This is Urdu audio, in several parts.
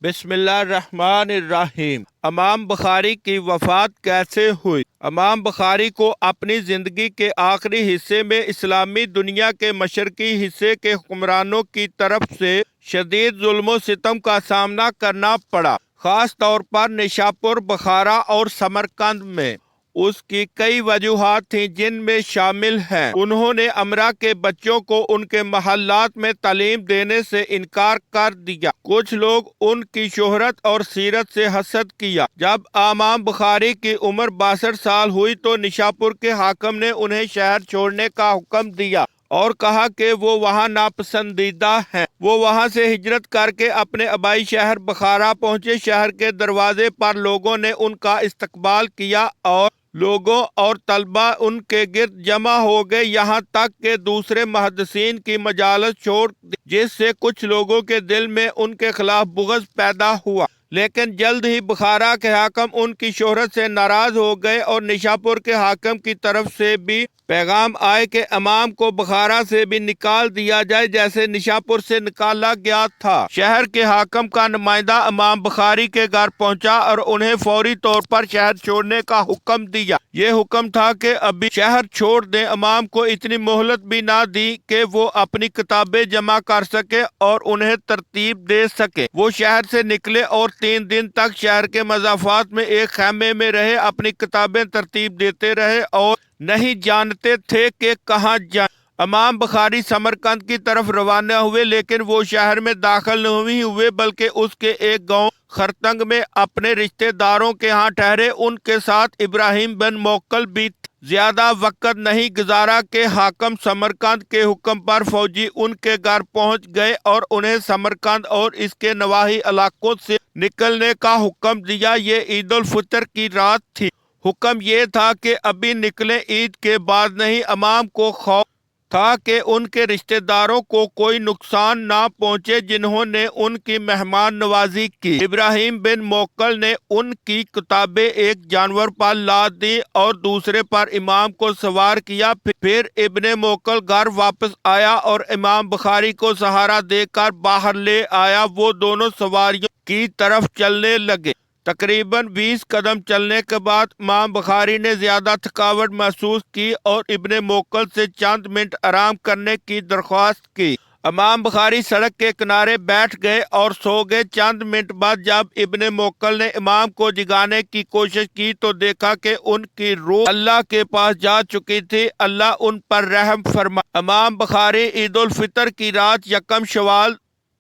بسم اللہ الرحمن الرحیم۔ امام بخاری کی وفات کیسے ہوئی؟ امام بخاری کو اپنی زندگی کے آخری حصے میں اسلامی دنیا کے مشرقی حصے کے حکمرانوں کی طرف سے شدید ظلم و ستم کا سامنا کرنا پڑا، خاص طور پر نشاپور، بخارا اور سمرقند میں۔ اس کی کئی وجوہات تھیں جن میں شامل ہیں انہوں نے امرا کے بچوں کو ان کے محلات میں تعلیم دینے سے انکار کر دیا، کچھ لوگ ان کی شہرت اور سیرت سے حسد کیا۔ جب امام بخاری کی عمر 62 سال ہوئی تو نشاپور کے حاکم نے انہیں شہر چھوڑنے کا حکم دیا اور کہا کہ وہ وہاں ناپسندیدہ ہیں۔ وہ وہاں سے ہجرت کر کے اپنے آبائی شہر بخارا پہنچے۔ شہر کے دروازے پر لوگوں نے ان کا استقبال کیا اور لوگوں اور طلبہ ان کے گرد جمع ہو گئے، یہاں تک کہ دوسرے محدثین کی مجالس چھوڑ دی، جس سے کچھ لوگوں کے دل میں ان کے خلاف بغض پیدا ہوا۔ لیکن جلد ہی بخارا کے حاکم ان کی شہرت سے ناراض ہو گئے اور نشاپور کے حاکم کی طرف سے بھی پیغام آئے کہ امام کو بخارا سے بھی نکال دیا جائے جیسے نشاپور سے نکالا گیا تھا۔ شہر کے حاکم کا نمائندہ امام بخاری کے گھر پہنچا اور انہیں فوری طور پر شہر چھوڑنے کا حکم دیا۔ یہ حکم تھا کہ ابھی شہر چھوڑ دیں۔ امام کو اتنی مہلت بھی نہ دی کہ وہ اپنی کتابیں جمع کر سکے اور انہیں ترتیب دے سکے۔ وہ شہر سے نکلے اور 3 دن تک شہر کے مضافات میں ایک خیمے میں رہے، اپنی کتابیں ترتیب دیتے رہے اور نہیں جانتے تھے کہ کہاں جائیں۔ امام بخاری سمرقند کی طرف روانہ ہوئے، لیکن وہ شہر میں داخل نہیں ہوئے بلکہ اس کے ایک گاؤں خرتنگ میں اپنے رشتہ داروں کے ہاں ٹھہرے۔ ان کے ساتھ ابراہیم بن موکل بھی تھے۔ زیادہ وقت نہیں گزارا کہ حاکم سمرقند کے حکم پر فوجی ان کے گھر پہنچ گئے اور انہیں سمرقند اور اس کے نواحی علاقوں سے نکلنے کا حکم دیا۔ یہ عید الفطر کی رات تھی۔ حکم یہ تھا کہ ابھی نکلیں، عید کے بعد نہیں۔ امام کو خوف تھا کہ ان کے رشتہ داروں کو کوئی نقصان نہ پہنچے جنہوں نے ان کی مہمان نوازی کی۔ ابراہیم بن موکل نے ان کی کتابیں ایک جانور پر لاد دی اور دوسرے پر امام کو سوار کیا۔ پھر ابن موکل گھر واپس آیا اور امام بخاری کو سہارا دے کر باہر لے آیا۔ وہ دونوں سواریوں کی طرف چلنے لگے۔ تقریباً 20 قدم چلنے کے بعد امام بخاری نے زیادہ تھکاوٹ محسوس کی اور ابن موکل سے چند منٹ آرام کرنے کی درخواست کی۔ امام بخاری سڑک کے کنارے بیٹھ گئے اور سو گئے۔ چند منٹ بعد جب ابن موکل نے امام کو جگانے کی کوشش کی تو دیکھا کہ ان کی روح اللہ کے پاس جا چکی تھی۔ اللہ ان پر رحم فرمائے۔ امام بخاری عید الفطر کی رات یکم شوال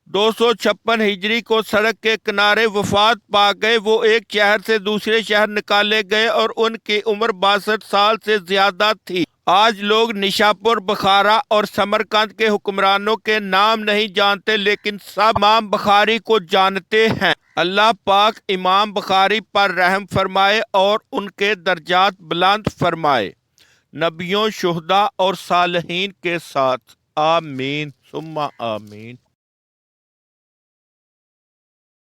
256 ہجری کو سڑک کے کنارے وفات پا گئے۔ وہ ایک شہر سے دوسرے شہر نکالے گئے اور ان کی عمر 62 سال سے زیادہ تھی۔ آج لوگ نشاپور، بخارا اور سمرقند کے حکمرانوں کے نام نہیں جانتے، لیکن سب امام بخاری کو جانتے ہیں۔ اللہ پاک امام بخاری پر رحم فرمائے اور ان کے درجات بلند فرمائے، نبیوں، شہداء اور صالحین کے ساتھ۔ آمین ثم آمین۔